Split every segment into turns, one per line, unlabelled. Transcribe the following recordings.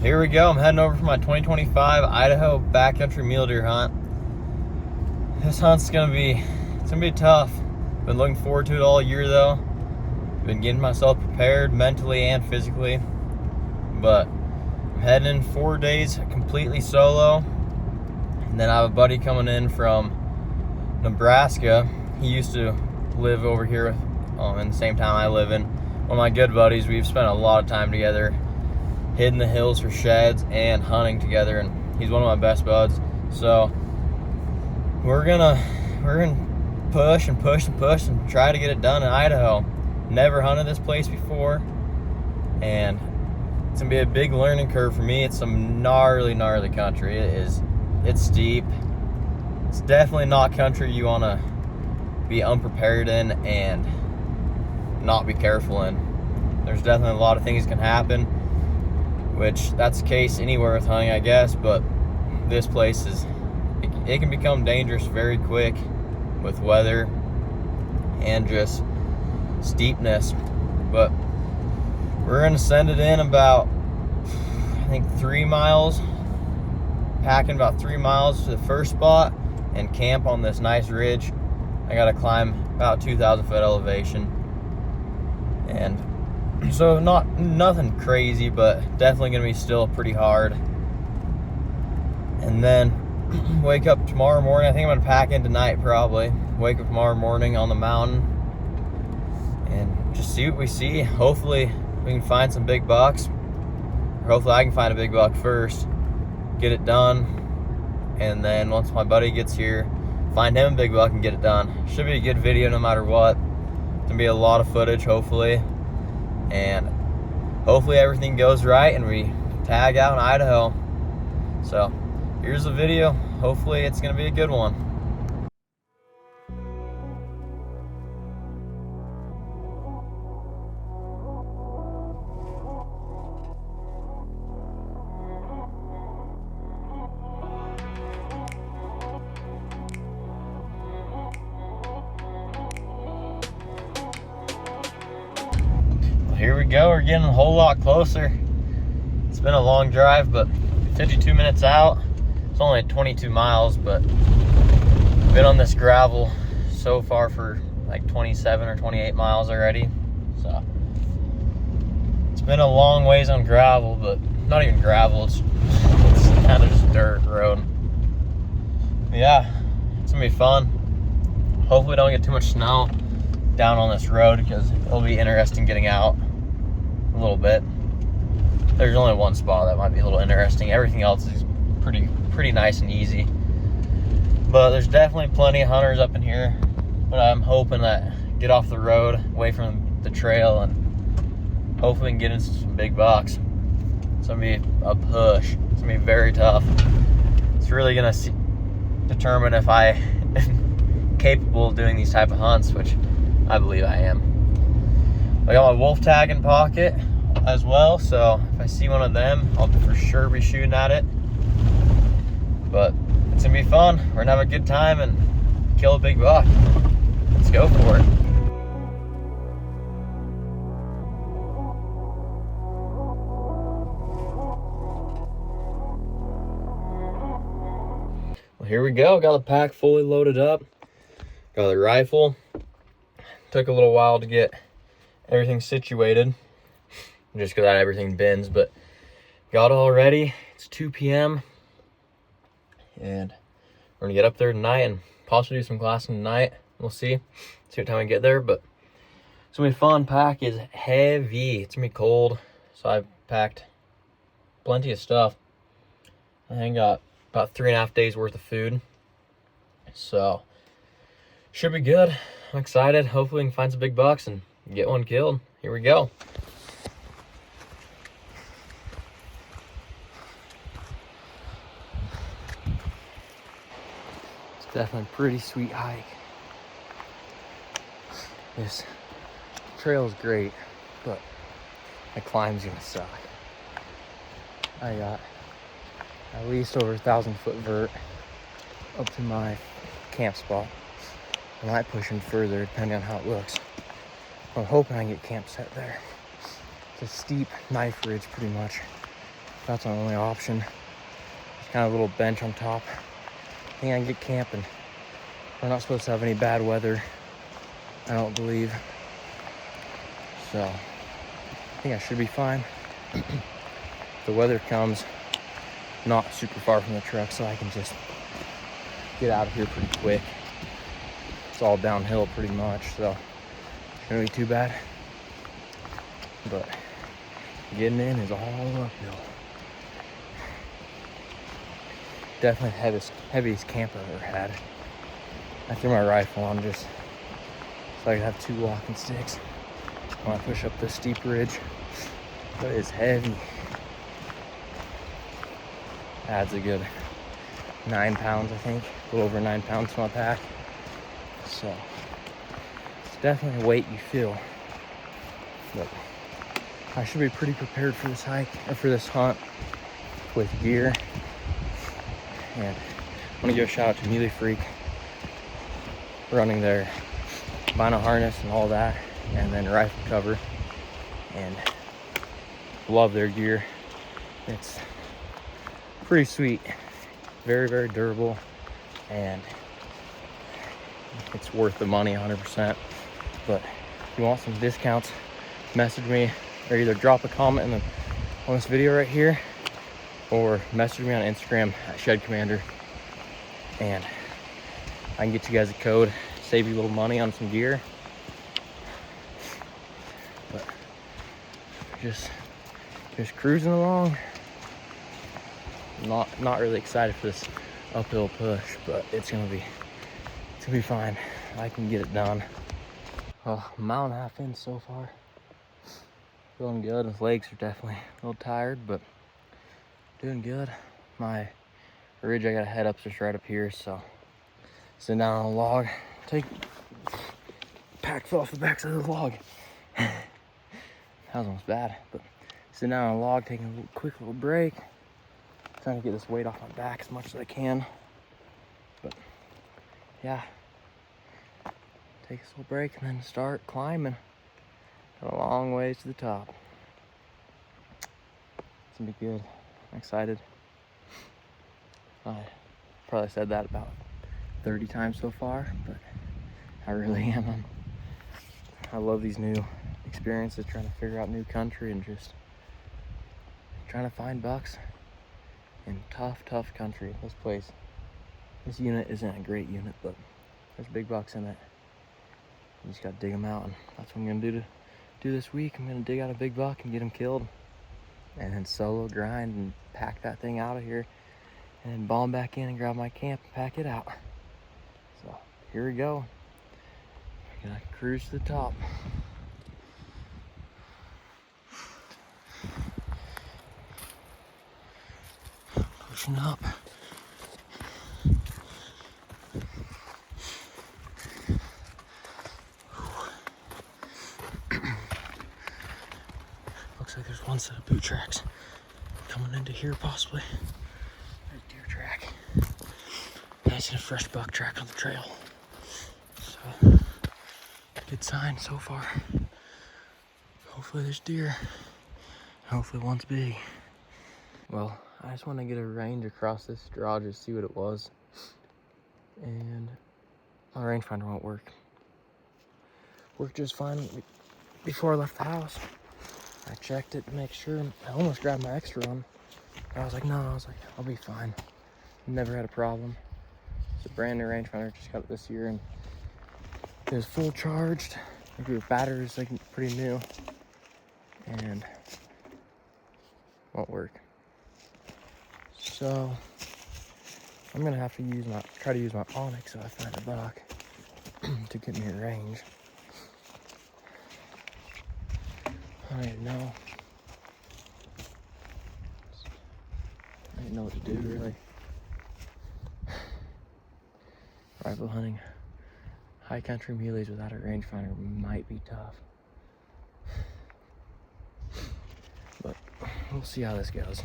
Here we go. I'm heading over for my 2025 Idaho backcountry mule deer hunt. This hunt's gonna be tough. Been looking forward to it all year though. Been getting myself prepared mentally and physically. But I'm heading in 4 days completely solo. And then I have a buddy coming in from Nebraska. He used to live over here in the same town I live in. One of my good buddies. We've spent a lot of time together, hitting the hills for sheds and hunting together, and he's one of my best buds. So we're gonna push and push and push and try to get it done in Idaho. Never hunted this place before, and it's gonna be a big learning curve for me. It's some gnarly country. It's steep. It's definitely not country you want to be unprepared in and not be careful in. There's definitely a lot of things can happen, which that's the case anywhere with hunting, I guess, but this place it can become dangerous very quick with weather and just steepness. But we're gonna send it in about, I think, 3 miles, packing about 3 miles to the first spot and camp on this nice ridge. I gotta climb about 2,000 foot elevation, and so nothing crazy, but definitely gonna be still pretty hard. And then wake up tomorrow morning. I think I'm gonna pack in tonight probably. Wake up tomorrow morning on the mountain and just see what we see. Hopefully we can find some big bucks, or hopefully I can find a big buck first, get it done, and then once my buddy gets here, find him a big buck and get it done. Should be a good video no matter what. It's gonna be a lot of footage hopefully, and hopefully everything goes right and we tag out in Idaho. So here's the video. Hopefully it's gonna be a good one. Here we go, we're getting a whole lot closer. It's been a long drive, but 52 minutes out. It's only 22 miles, but been on this gravel so far for like 27 or 28 miles already. So it's been a long ways on gravel, but not even gravel, it's kind of just dirt road. But yeah, it's gonna be fun. Hopefully we don't get too much snow down on this road, because it'll be interesting getting out a little bit. There's only one spot that might be a little interesting. Everything else is pretty nice and easy. But there's definitely plenty of hunters up in here. But I'm hoping that get off the road, away from the trail, and hopefully we can get into some big bucks. It's gonna be a push. It's gonna be very tough. It's really gonna determine if I am capable of doing these type of hunts, which I believe I am. I got my wolf tag in pocket as well, so if I see one of them, I'll for sure be shooting at it. But it's gonna be fun. We're gonna have a good time and kill a big buck. Let's go for it. Well, here we go. Got the pack fully loaded up. Got the rifle. Took a little while to get everything situated, just because I had everything bins, but got it all ready. It's 2 p.m. and we're gonna get up there tonight and possibly do some glassing tonight. We'll see what time we get there, but it's gonna be fun. Pack is heavy. It's gonna be cold, so I've packed plenty of stuff. I got about 3.5 days worth of food, so should be good. I'm excited. Hopefully we can find some big bucks and get one killed. Here we go. It's definitely a pretty sweet hike. This trail is great, but the climb's gonna suck. I got at least over 1,000 foot vert up to my camp spot. I might push in further depending on how it looks. I'm hoping I can get camp set there. It's a steep knife ridge pretty much. That's our only option. There's kind of a little bench on top. I think I can get camping. We're not supposed to have any bad weather, I don't believe. So I think I should be fine. The weather comes not super far from the truck, so I can just get out of here pretty quick. It's all downhill pretty much, so it's gonna be too bad. But getting in is all uphill. Definitely the heaviest camp I've ever had. I threw my rifle on just so I could have 2 walking sticks when I push up this steep ridge. But it's heavy. Adds a good 9 pounds, I think. A little over 9 pounds to my pack. So it's definitely a weight you feel. But I should be pretty prepared for this hike, or for this hunt, with gear. And I want to give a shout out to Mule running their vinyl harness and all that, and then rifle cover, and love their gear. It's pretty sweet, very, very durable, and it's worth the money 100%. But if you want some discounts, message me, or either drop a comment on this video right here, or message me on Instagram at Shed Commander, and I can get you guys a code, save you a little money on some gear. But just cruising along. Not really excited for this uphill push, but it's gonna be fine. I can get it done. Well, a mile and a half in so far. Feeling good. His legs are definitely a little tired, but doing good. My ridge I got to head up just right up here, so sitting down on a log. Pack fell off the backside of the log. That was almost bad, but sitting down on a log, taking a quick little break, trying to get this weight off my back as much as I can. But yeah, take this little break and then start climbing. Got a long ways to the top. It's gonna be good. I'm excited. I probably said that about 30 times so far, but I really am. I love these new experiences, trying to figure out new country and just trying to find bucks in tough country. This unit isn't a great unit, but there's big bucks in it. You just gotta dig them out, and that's what I'm gonna do this week. I'm gonna dig out a big buck and get him killed, and then solo grind and pack that thing out of here, and then bomb back in and grab my camp and pack it out. So here we go. We're gonna cruise to the top. Pushing up. Looks like there's one set of boot tracks coming into here, possibly. There's a deer track. Nice and a fresh buck track on the trail. So, good sign so far. Hopefully there's deer. Hopefully one's big. Well, I just want to get a range across this draw to see what it was. And my rangefinder won't work. Worked just fine before I left the house. I checked it to make sure. I almost grabbed my extra one. I was like, no, I'll be fine. Never had a problem. It's a brand new rangefinder, just got it this year, and it was full charged. The battery's like pretty new, and won't work. So I'm gonna have to try to use my Onyx if I find a buck to get me a range. I don't even know. I didn't know what to do, really. Rifle hunting, high country muleys without a rangefinder might be tough. But we'll see how this goes.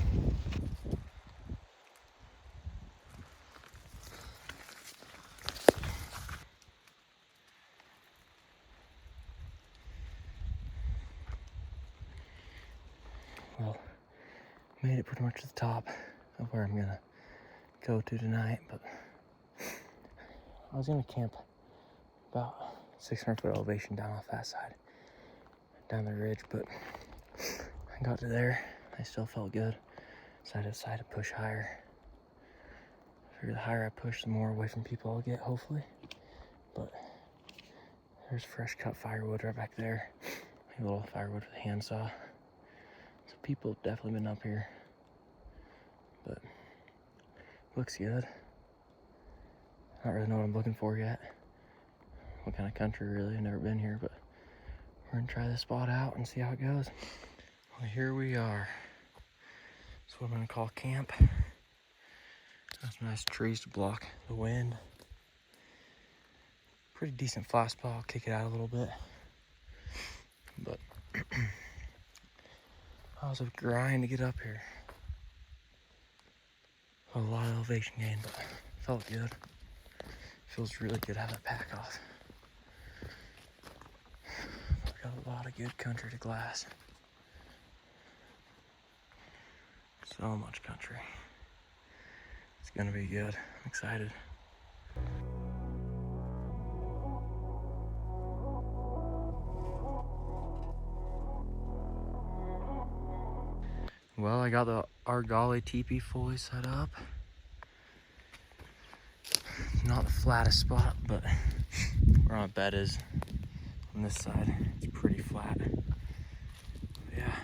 Well, made it pretty much the top of where I'm gonna go to tonight, but I was gonna camp about 600-foot elevation down off that side, down the ridge, but I got to there, I still felt good, so I decided to push higher. I figure the higher I push, the more away from people I'll get, hopefully. But there's fresh cut firewood right back there, a little firewood with a handsaw. So people have definitely been up here, but looks good. I don't really know what I'm looking for yet. What kind of country, really? I've never been here, but we're gonna try this spot out and see how it goes. Well, here we are. That's what I'm gonna call camp. Got some nice trees to block the wind. Pretty decent flat spot. I'll kick it out a little bit. But I was a grind to get up here. A lot of elevation gain, but felt good. Feels really good to have that pack off. Got a lot of good country to glass. So much country. It's gonna be good. I'm excited. Well, I got the Argali teepee fully set up. Not the flattest spot, but where my bed is on this side, it's pretty flat. But yeah,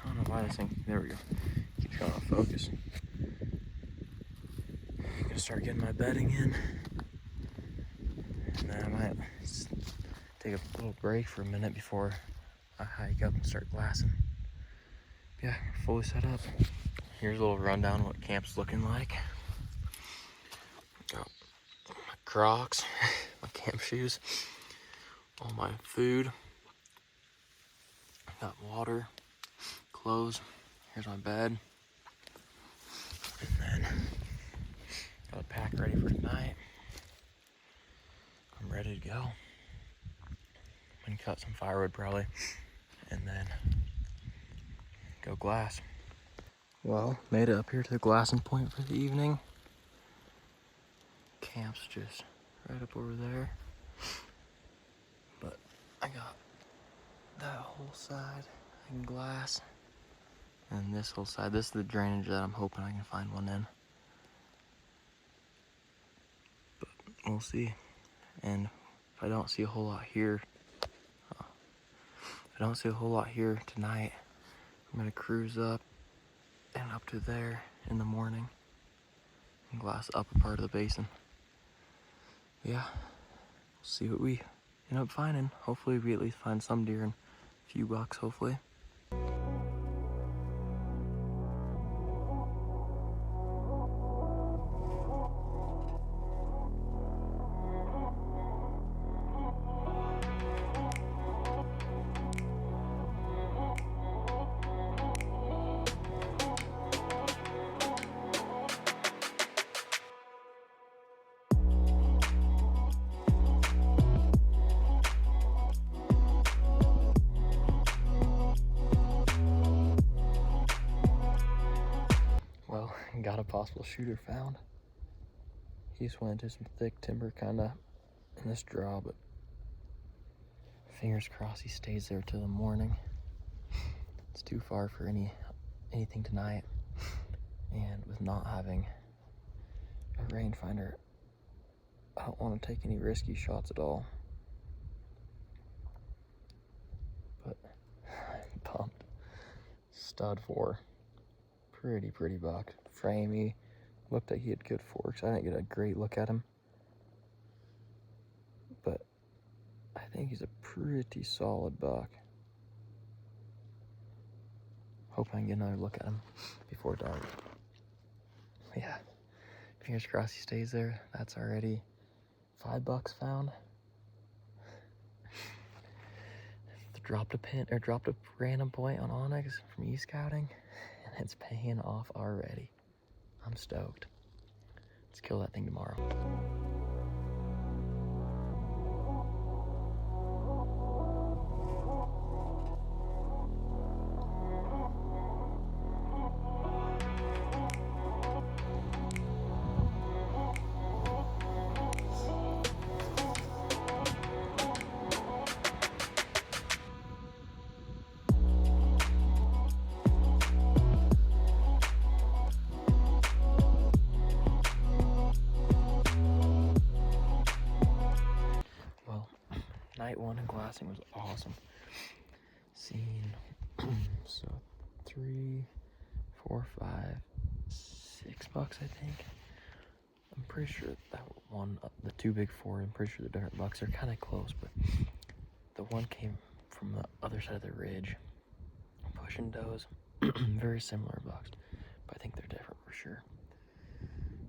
I don't know why this thing, there we go, keeps going off focus. I'm gonna start getting my bedding in, and then I might take a little break for a minute before I hike up and start glassing. Yeah, fully set up. Here's a little rundown of what camp's looking like. Got my Crocs, my camp shoes, all my food. Got water, clothes. Here's my bed. And then got a pack ready for tonight. I'm ready to go. I'm gonna cut some firewood probably, and then go glass. Well, made it up here to the glassing point for the evening. Camp's just right up over there. But I got that whole side I can glass. And this whole side, this is the drainage that I'm hoping I can find one in. But we'll see. And if I don't see a whole lot here, tonight, I'm gonna cruise up and up to there in the morning and glass up a part of the basin. Yeah, we'll see what we end up finding. Hopefully we at least find some deer and a few bucks, hopefully. Well, got a possible shooter found. He just went into some thick timber kinda in this draw, but fingers crossed he stays there till the morning. It's too far for anything tonight, and with not having a rangefinder, I don't want to take any risky shots at all. But I'm pumped. Stud 4. Pretty buck. Framey. Looked like he had good forks. I didn't get a great look at him, but I think he's a pretty solid buck. Hope I can get another look at him before dark. Yeah, fingers crossed he stays there. That's already 5 bucks found. Dropped a random point on Onyx from e-scouting, and it's paying off already. I'm stoked. Let's kill that thing tomorrow. glassing was awesome. Seen so 3, 4, 5, 6 bucks, I think. I'm pretty sure that one, the 2 big 4, I'm pretty sure the different bucks are kind of close, but the one came from the other side of the ridge, pushing does. Very similar bucks, but I think they're different for sure.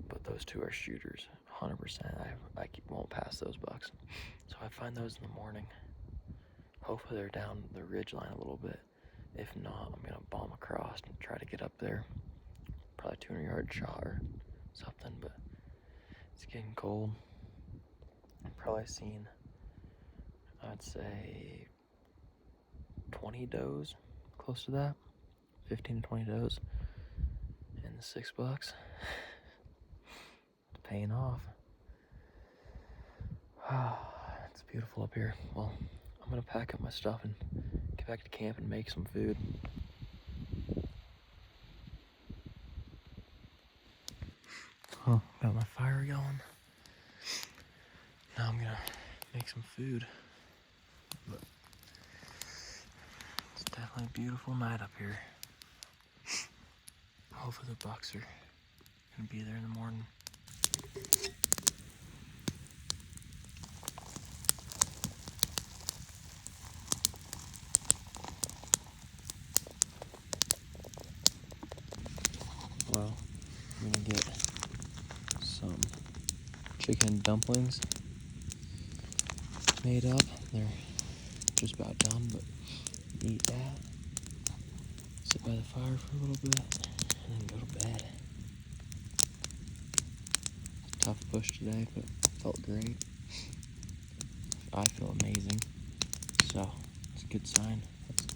But those 2 are shooters, 100%. I won't pass those bucks. So I find those in the morning. Hopefully they're down the ridge line a little bit. If not, I'm gonna bomb across and try to get up there. Probably 200-yard shot or something, but it's getting cold. I've probably seen, I'd say, 20 does, close to that. 15 to 20 does. And the 6 bucks. It's paying off. It's beautiful up here. Well, I'm gonna pack up my stuff and get back to camp and make some food. Got my fire going. Now I'm gonna make some food. But it's definitely a beautiful night up here. Hopefully the bucks are gonna be there in the morning. Well, I'm gonna get some chicken dumplings made up. They're just about done, but eat that. Sit by the fire for a little bit, and then go to bed. It's a tough push today, but felt great. I feel amazing, so it's a good sign. Let's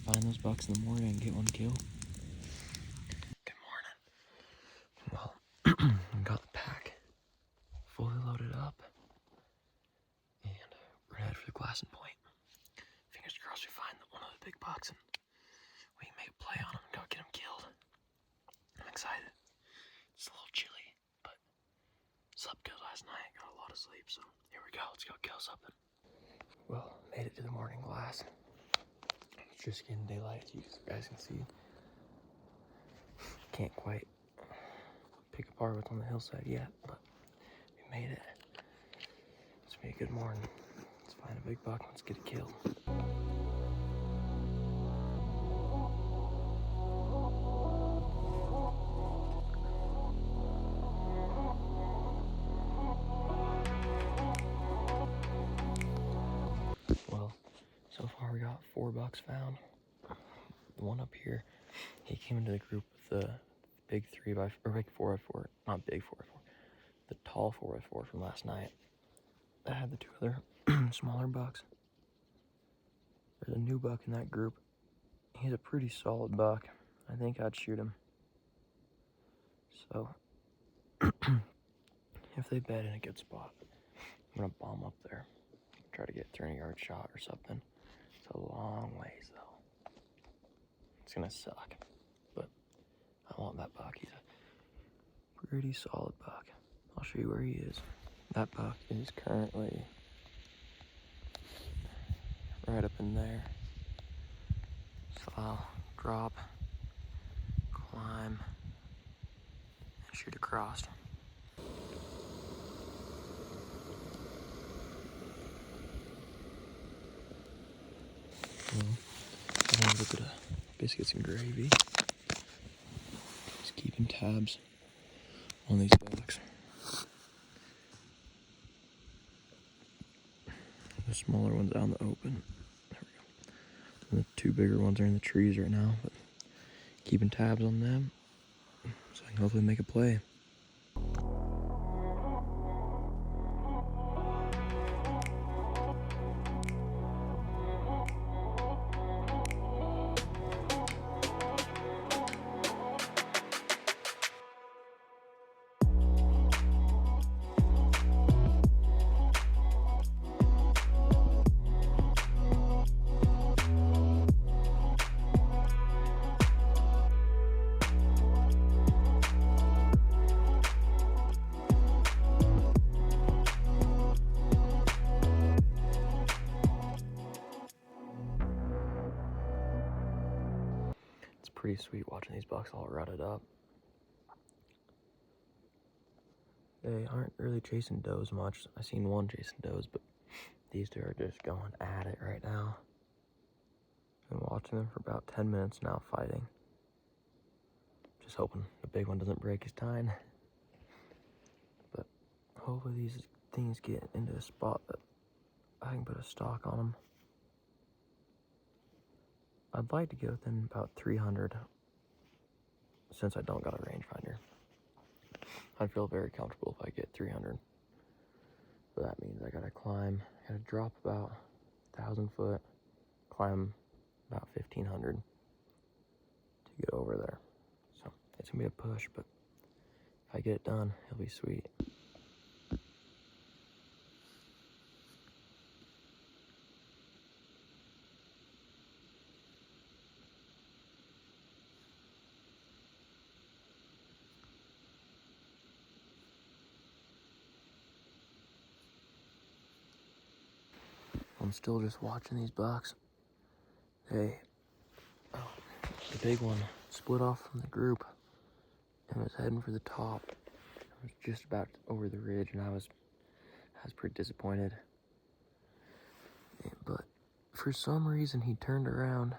find those bucks in the morning and get one kill. Good morning. Well, I got the pack fully loaded up, and we're gonna head for the glassing point. Fingers crossed we find one of the big bucks and we can make a play on him and go get him killed. I'm excited. It's a little chilly, but slept good last night. Got a lot of sleep, so here we go. Let's go kill something. Well, made it to the morning glass. It's just getting daylight, as you guys can see. Can't quite pick apart what's on the hillside yet, but we made it. It's gonna be a good morning. Let's find a big buck. Let's get it killed. Well, so far we got 4 bucks found. The one up here, he came into the group with the big 3x, or big 4x4, not big 4x4, the tall 4x4 from last night. I had the 2 other smaller bucks. There's a new buck in that group. He's a pretty solid buck. I think I'd shoot him. So, if they bed in a good spot, I'm gonna bomb up there. Try to get a 300-yard shot or something. It's a long ways though. It's gonna suck, but I want that buck. He's a pretty solid buck. I'll show you where he is. That buck is currently right up in there. So I'll drop, climb, and shoot across. Well, I'm gonna look at biscuits and gravy. Just keeping tabs on these bucks. The smaller ones out in the open. There we go. And the 2 bigger ones are in the trees right now, but keeping tabs on them so I can hopefully make a play. pretty sweet watching these bucks all rutted up. They aren't really chasing does much. I seen one chasing does, but these two are just going at it right now. Been watching them for about 10 minutes now fighting. Just hoping the big one doesn't break his tine. But hopefully these things get into a spot that I can put a stalk on them. I'd like to get within about 300 since I don't got a rangefinder. I'd feel very comfortable if I get 300. But that means I gotta climb, I gotta drop about 1,000 foot, climb about 1,500 to get over there. So it's gonna be a push, but if I get it done, it'll be sweet. I'm still just watching these bucks. The big one split off from the group and was heading for the top. I was just about over the ridge, and I was pretty disappointed. But for some reason, he turned around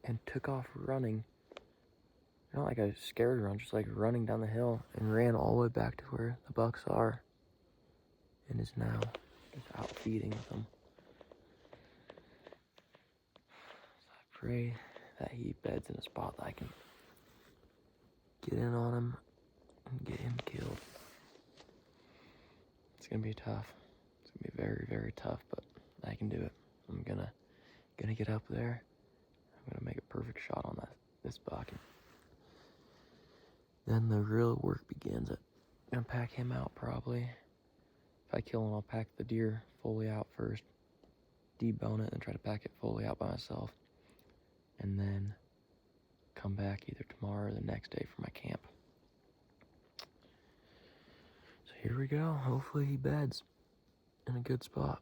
and took off running. Not like a scared run, just like running down the hill, and ran all the way back to where the bucks are, and is now just out feeding with them. So I pray that he beds in a spot that I can get in on him and get him killed. It's gonna be tough. It's gonna be very, very tough, but I can do it. I'm gonna get up there. I'm gonna make a perfect shot on this buck. Then the real work begins. I'm gonna pack him out probably. If I kill him, I'll pack the deer fully out first, debone it, and try to pack it fully out by myself, and then come back either tomorrow or the next day for my camp. So here we go. Hopefully he beds in a good spot.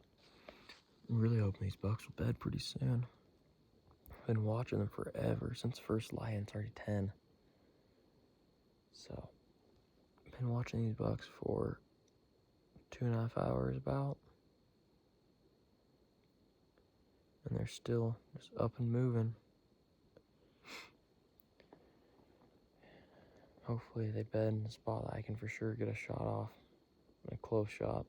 I'm really hoping these bucks will bed pretty soon. I've been watching them forever, since first lion. It's already 10. So I've been watching these bucks for 2.5 hours about, and they're still just up and moving. Hopefully they bed in a spot that I can for sure get a shot off, a close shot,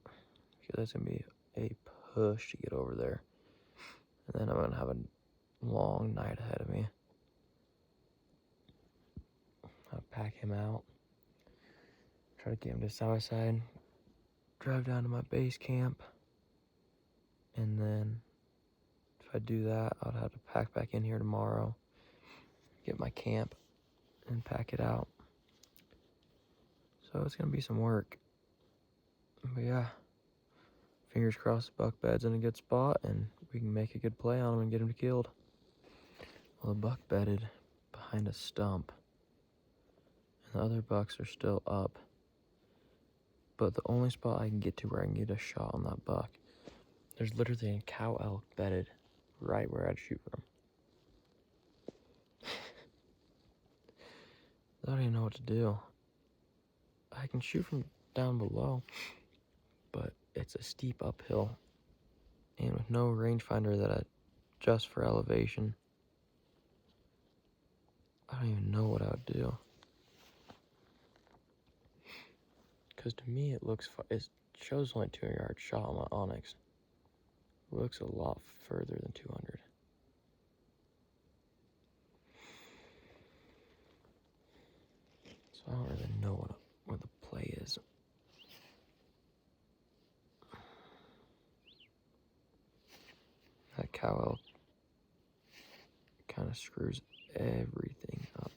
because that's gonna be a push to get over there. And then I'm gonna have a long night ahead of me. I'll pack him out, try to get him to Southside, drive down to my base camp, and then if I do that, I'll have to pack back in here tomorrow, get my camp, and pack it out. So it's gonna be some work. But yeah, fingers crossed the buck bed's in a good spot and we can make a good play on him and get him killed. Well, the buck bedded behind a stump, and the other bucks are still up. But the only spot I can get to where I can get a shot on that buck, there's literally a cow elk bedded right where I'd shoot from. I don't even know what to do. I can shoot from down below, but it's a steep uphill, and with no rangefinder that I adjust for elevation, I don't even know what I would do. Because to me it looks, it shows only 200-yard shot on my Onyx. It looks a lot further than 200. So I don't really know what the play is. That cow elk kind of screws everything up.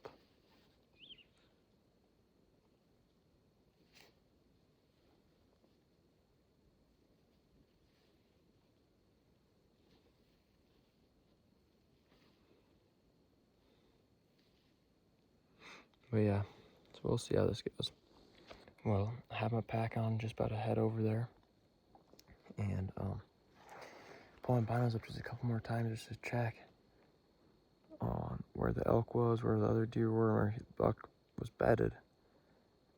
But yeah, so we'll see how this goes. Well, I have my pack on, just about to head over there, and pull my binos up just a couple more times just to check. on where the elk was, where the other deer were, where the buck was bedded.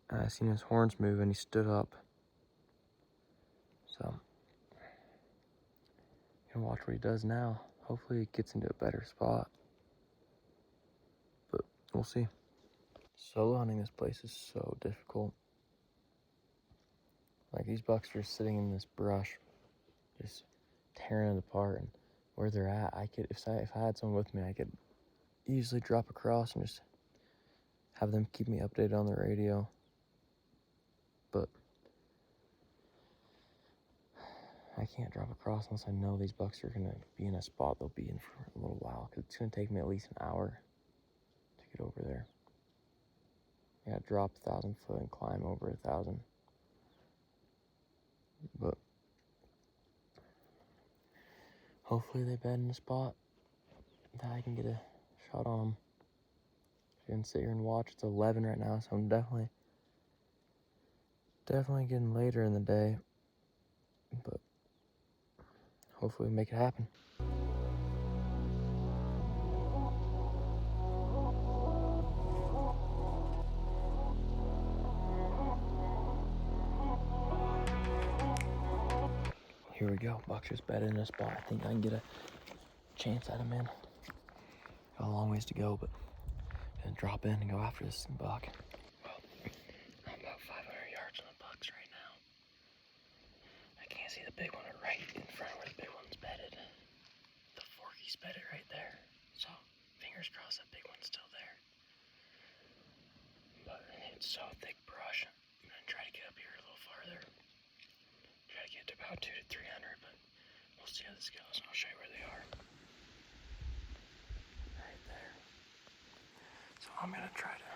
And I seen his horns move and he stood up. So, gonna watch what he does now. Hopefully he gets into a better spot. But we'll see. Solo hunting this place is so difficult. Like, these bucks are sitting in this brush, just tearing it apart. And where they're at, I could, if I had someone with me, I could easily drop across and just have them keep me updated on the radio. But I can't drop across unless I know these bucks are gonna be in a spot they'll be in for a little while, because it's gonna take me at least an hour to get over there. I gotta drop 1,000 foot and climb over 1,000. But hopefully they bed in a spot that I can get a shot on them. I can sit here and watch. It's 11 right now, so I'm definitely getting later in the day. But hopefully we make it happen. Here we go. Buck's just bedded in a spot. I think I can get a chance at him in. Got a long ways to go, but gonna drop in and go after this buck. Well, I'm about 500 yards from the bucks right now. I can't see the big one right in front where the big one's bedded. The forky's bedded right there. So fingers crossed that big one's still there. But it's so thick brush. I'm gonna try to get up here a little farther. Try to get to about 200 to 300, but we'll see how this goes, and I'll show you where they are. Right there. So I'm gonna try to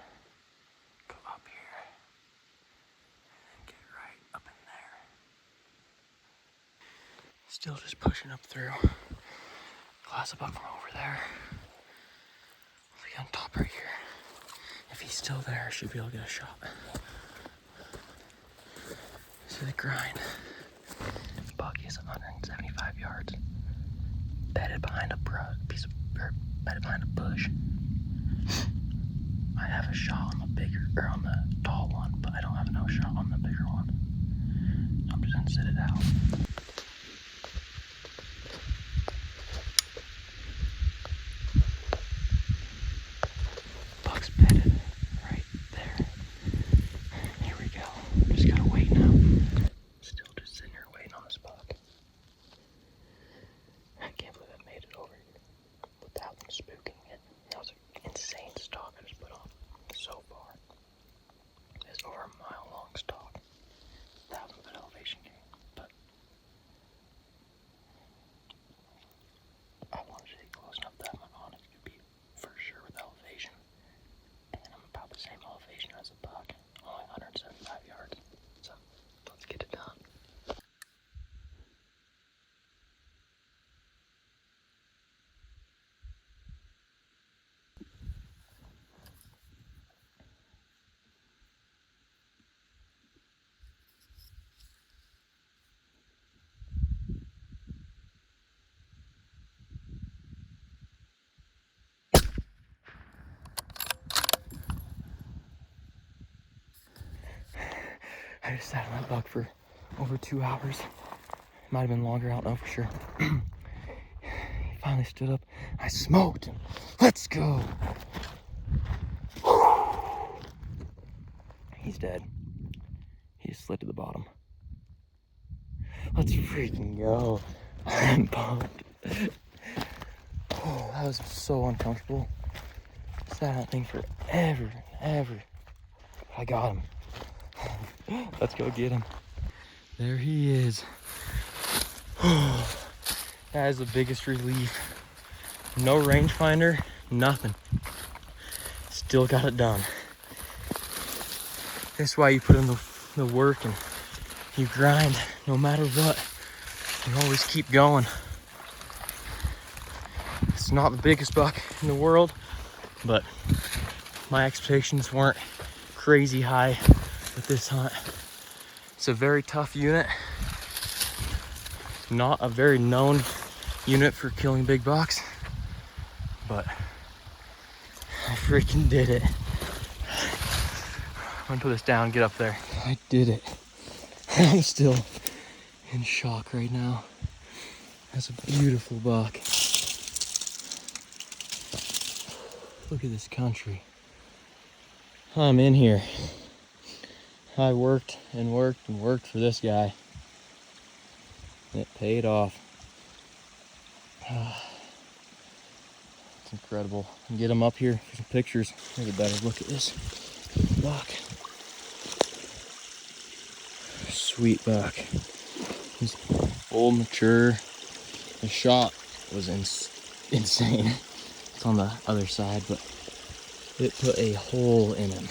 go up here and get right up in there. Still just pushing up through. Glass a buck from over there. Look on top right here. If he's still there, I should be able to get a shot. See the grind. Buck is 175 yards. Bedded behind a bedded behind a bush. I have a shot on on the tall one, but I don't have no shot on the bigger one. I'm just gonna sit it out. Buck's bedded right there. Here we go. Just gotta wait now. Still just sitting here waiting on this buck. I can't believe I made it over here without them spooking it. That was an insane stalk I just put on so far. It's over a mile long stalk. 1,000 foot elevation gain. But I wanted to get close enough that I'm on it to be for sure with elevation. And I'm about the same elevation as a buck, only 175 yards. So let's get it done. I just sat on that buck for over 2 hours. It might have been longer, I don't know for sure. He finally stood up. I smoked him. Let's go. He's dead. He just slid to the bottom. Let's freaking go. I'm pumped. Oh, that was so uncomfortable. Sat on that thing forever. I got him. Let's go get him. There he is. That is the biggest relief. No rangefinder, nothing. Still got it done. That's why you put in the work and you grind no matter what. You always keep going. It's not the biggest buck in the world, but my expectations weren't crazy high with this hunt. It's a very tough unit. Not a very known unit for killing big bucks, but freaking did it. I'm gonna put this down, get up there. I did it. I'm still in shock right now. That's a beautiful buck. Look at this country. I'm in here. I worked and worked and worked for this guy. It paid off. It's incredible. And get him up here for some pictures. Take a better look at this buck. Sweet buck. He's full mature. The shot was insane. It's on the other side, but it put a hole in him.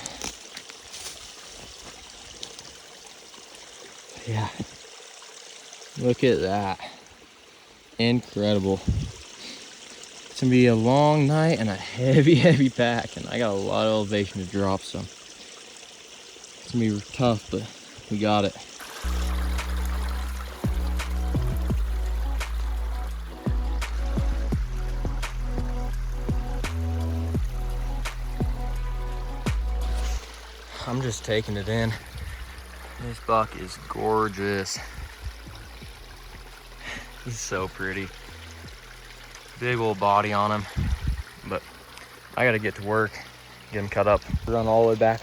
Yeah. Look at that. Incredible. It's gonna be a long night and a heavy pack, and I got a lot of elevation to drop, so it's gonna be tough, but we got it. I'm just taking it in. This buck is gorgeous. He's so pretty. Big old body on him, but I gotta get to work, get him cut up. Run all the way back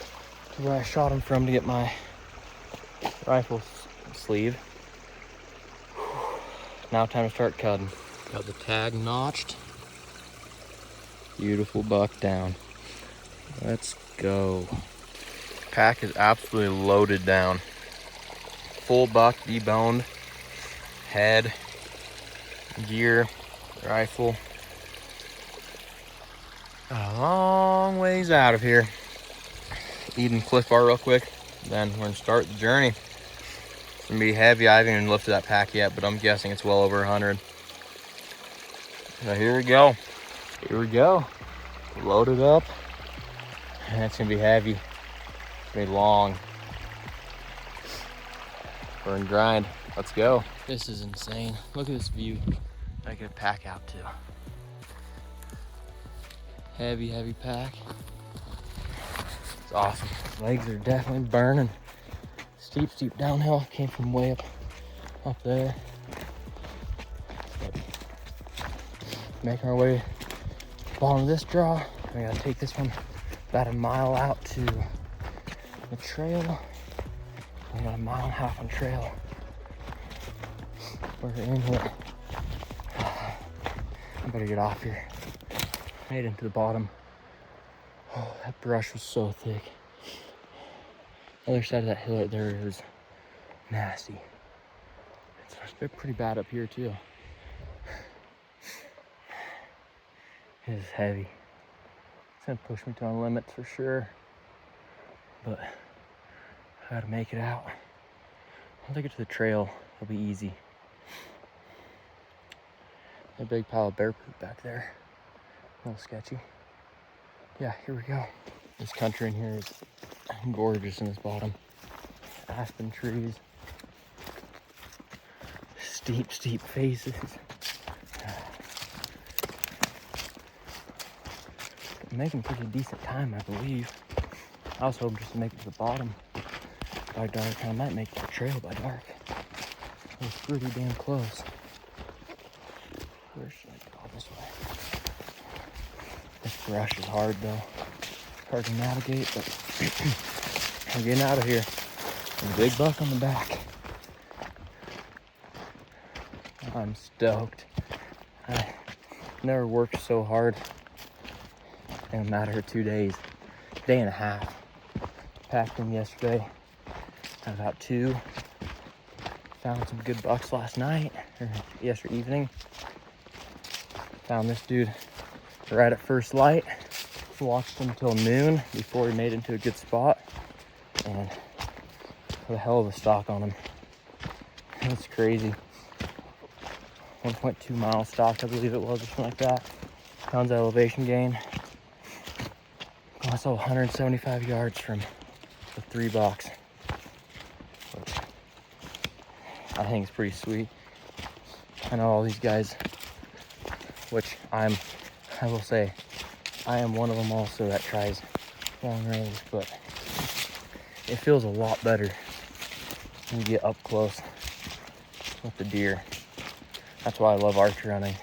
to where I shot him from to get my rifle sleeve. Now time to start cutting. Got the tag notched. Beautiful buck down. Let's go. Pack is absolutely loaded down. Full buck, deboned, head, gear, rifle. Got a long ways out of here. Eating Cliff Bar real quick, then we're gonna start the journey. It's gonna be heavy. I haven't even lifted that pack yet, but I'm guessing it's well over 100. So here we go. Here we go. Load it up. And it's gonna be heavy. It's gonna be long. Burn grind. Let's go. This is insane. Look at this view I could pack out to. Heavy pack. It's awesome. Legs are definitely burning. Steep downhill. Came from way up there. But making our way to the bottom of this draw. We gotta take this one about a mile out to the trail. We got a mile and a half on trail. We're in here. I better get off here. Made it to the bottom. Oh, that brush was so thick. Other side of that hill right there is nasty. It's pretty bad up here too. It is heavy. It's gonna push me to my limits for sure. But I gotta make it out. Once I get to the trail, it'll be easy. A big pile of bear poop back there. A little sketchy. Yeah, here we go. This country in here is gorgeous in this bottom. Aspen trees. Steep faces. I'm making pretty decent time, I believe. I was hoping just to make it to the bottom by dark. I might make the trail by dark. It was pretty damn close. Where should I go? This way. This brush is hard though. Hard to navigate, but I'm getting out of here. There's a big buck on the back. I'm stoked. I never worked so hard in a matter of 2 days. Day and a half. Packed in yesterday at about 2. Found some good bucks last night, or yesterday evening. Found this dude right at first light. Watched him until noon before he made it into a good spot. And put a hell of a stalk on him. That's crazy. 1.2 mile stalk, I believe it was, or something like that. Tons of elevation gain. I saw 175 yards from the 3 box. I think it's pretty sweet. I know all these guys, which I will say, I am one of them also that tries long range, but it feels a lot better when you get up close with the deer. That's why I love archery hunting.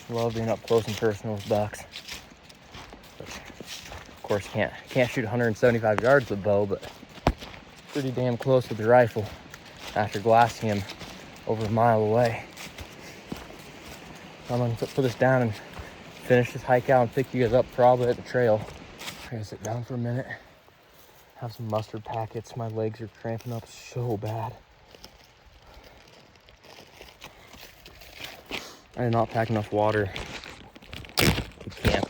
I love being up close and personal with bucks. But of course, can't shoot 175 yards with a bow, but pretty damn close with the rifle after glassing him over a mile away. I'm gonna put this down and finish this hike out and pick you guys up probably at the trail. I'm gonna sit down for a minute, have some mustard packets. My legs are cramping up so bad. I did not pack enough water to camp.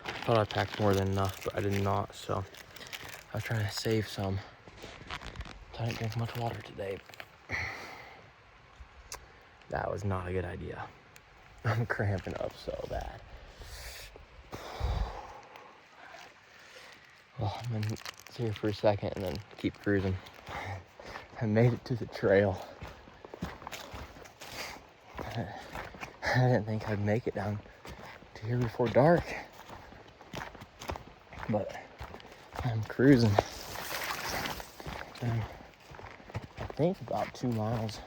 I thought I packed more than enough, but I did not, so I was trying to save some. I didn't drink much water today. That was not a good idea. I'm cramping up so bad. Well, I'm gonna sit here for a second and then keep cruising. I made it to the trail. I didn't think I'd make it down to here before dark, but I'm cruising. I think about 2 miles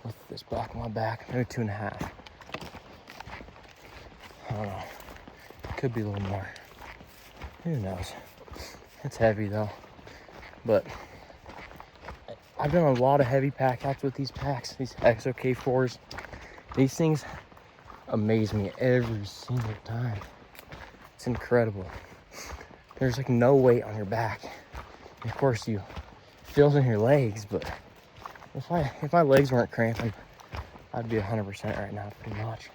with this buck on my back, maybe 2.5. I don't know. Could be a little more. Who knows? It's heavy though. But I've done a lot of heavy pack hacks with these packs, these XOK4s. These things amaze me every single time. It's incredible. There's like no weight on your back. And of course you feel it in your legs, but if my legs weren't cramping, I'd be 100% right now, pretty much.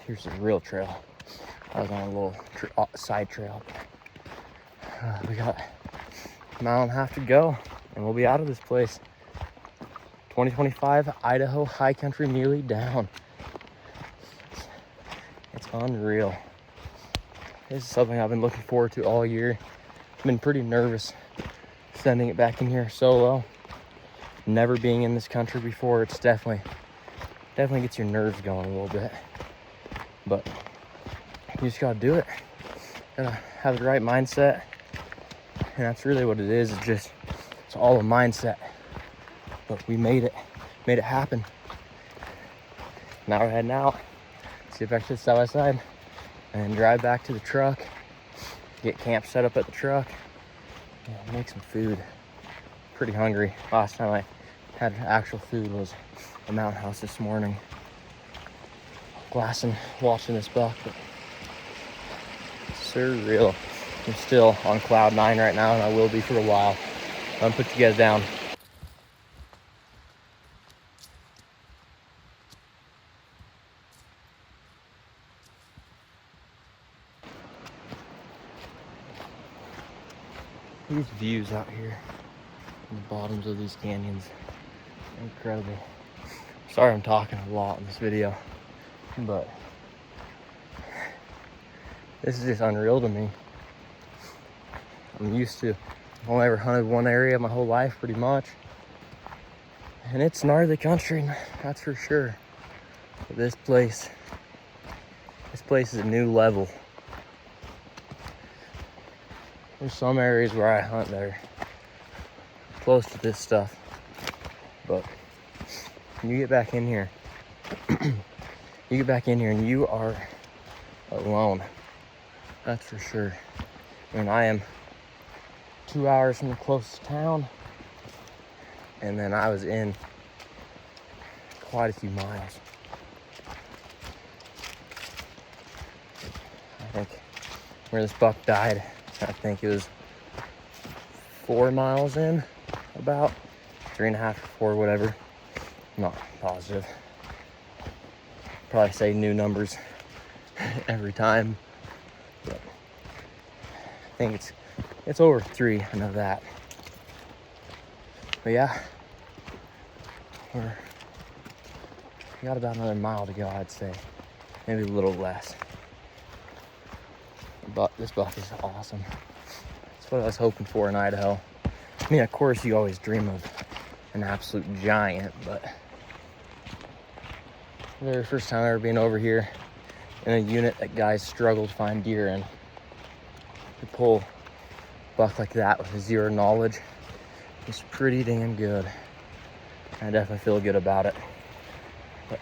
Here's the real trail. I was on a little side trail. We got a mile and a half to go, and we'll be out of this place. 2025 Idaho high country Mule down. It's unreal. This is something I've been looking forward to all year. I've been pretty nervous sending it back in here solo. Never being in this country before, it's definitely gets your nerves going a little bit. But you just gotta do it. Gotta have the right mindset. And that's really what it is. It's all a mindset. But we made it happen. Now we're heading out. Let's get back to the side by side and then drive back to the truck. Get camp set up at the truck and make some food. Pretty hungry. Last time I had actual food was a mountain house this morning. Glassing, watching this buck, but surreal. I'm still on cloud 9 right now, and I will be for a while. I'm gonna put you guys down. These views out here on the bottoms of these canyons are incredible. Sorry I'm talking a lot in this video, but this is just unreal to me. I'm used to, I've only ever hunted one area my whole life pretty much. And it's gnarly country, that's for sure. But this place is a new level. There's some areas where I hunt that are close to this stuff. But when you get back in here, and you are alone. That's for sure. I mean, I am 2 hours from the closest town, and then I was in quite a few miles. I think where this buck died, I think it was 4 miles in, about 3.5 or 4, whatever. I'm not positive. Probably say new numbers every time, but I think it's over 3. I know that. But yeah, we got about another mile to go, I'd say, maybe a little less. But this buck is awesome. That's what I was hoping for in Idaho. I mean, of course, you always dream of an absolute giant, but Very first time ever being over here in a unit that guys struggle to find deer in. To pull a buck like that with zero knowledge is pretty damn good. I definitely feel good about it. But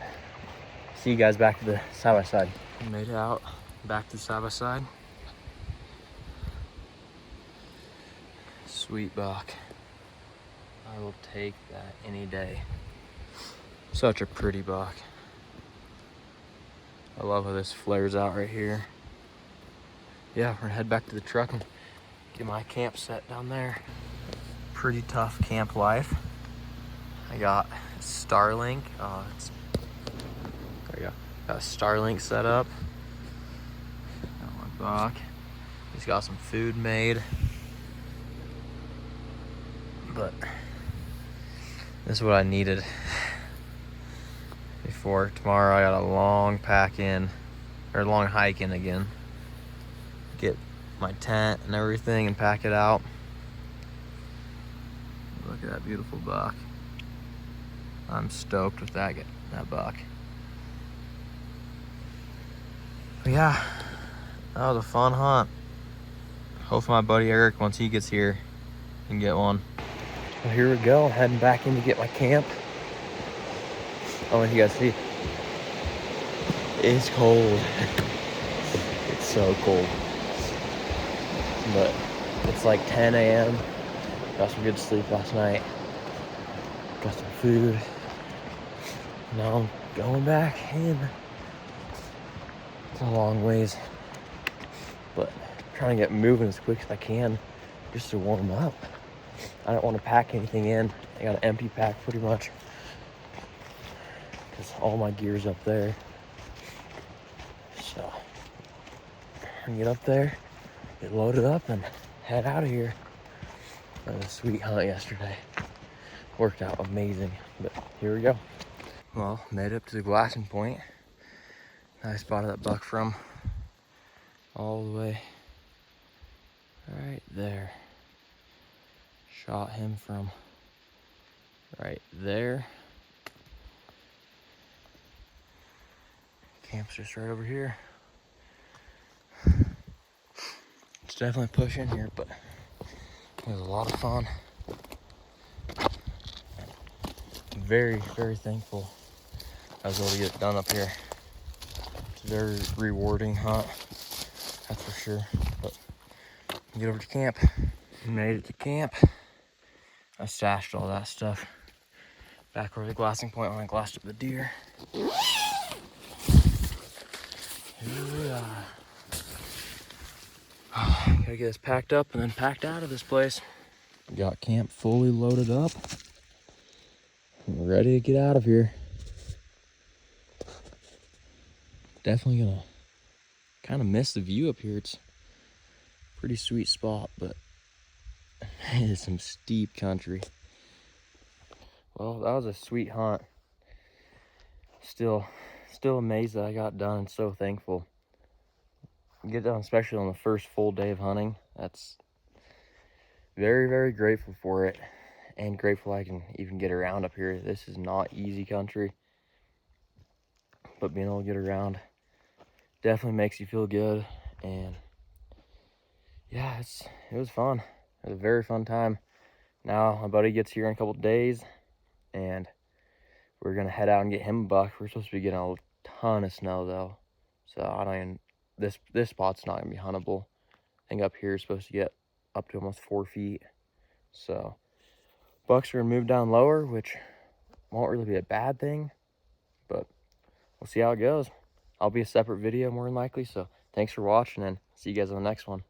see you guys back to the side-by-side. Made it out back to the side-by-side. Sweet buck. I will take that any day. Such a pretty buck. I love how this flares out right here. Yeah, we're gonna head back to the truck and get my camp set down there. Pretty tough camp life. I got Starlink. There we go. Got Starlink set up. Got my buck. He's got some food made. But this is what I needed before tomorrow. I got a long pack in, or long hike in again. Get my tent and everything and pack it out. Look at that beautiful buck. I'm stoked with that buck. But yeah, that was a fun hunt. Hopefully my buddy Eric, once he gets here, can get one. Well, here we go. I'm heading back in to get my camp. Oh, you guys see, it's cold. It's so cold. But it's like 10 a.m. Got some good sleep last night. Got some food. Now I'm going back in. It's a long ways, but I'm trying to get moving as quick as I can just to warm up. I don't want to pack anything in. I got an empty pack pretty much because all my gear's up there. So I'm gonna get up there, get loaded up, and head out of here. That was a sweet hunt yesterday. Worked out amazing, but here we go. Well, made it up to the glassing point. I spotted that buck from all the way right there. Shot him from right there. Camp's just right over here. It's definitely pushing here, but it was a lot of fun. Very, very thankful I was able to get it done up here. It's a very rewarding hunt, that's for sure. But get over to camp. Made it to camp. I stashed all that stuff back over the glassing point when I glassed up the deer. Here we are. Gotta get this packed up and then packed out of this place. Got camp fully loaded up. We're ready to get out of here. Definitely gonna kind of miss the view up here. It's a pretty sweet spot, but it is some steep country. Well, that was a sweet hunt. Still amazed that I got done and so thankful. Get done, especially on the first full day of hunting. That's very, very grateful for it, and grateful I can even get around up here. This is not easy country, but being able to get around definitely makes you feel good. And yeah, it was fun. It was a very fun time. Now my buddy gets here in a couple days, and we're gonna head out and get him a buck. We're supposed to be getting a ton of snow though, so I don't even. This spot's not gonna be huntable. I think up here is supposed to get up to almost 4 feet. So bucks are gonna move down lower, which won't really be a bad thing, but we'll see how it goes. I'll be a separate video more than likely. So thanks for watching, and see you guys on the next one.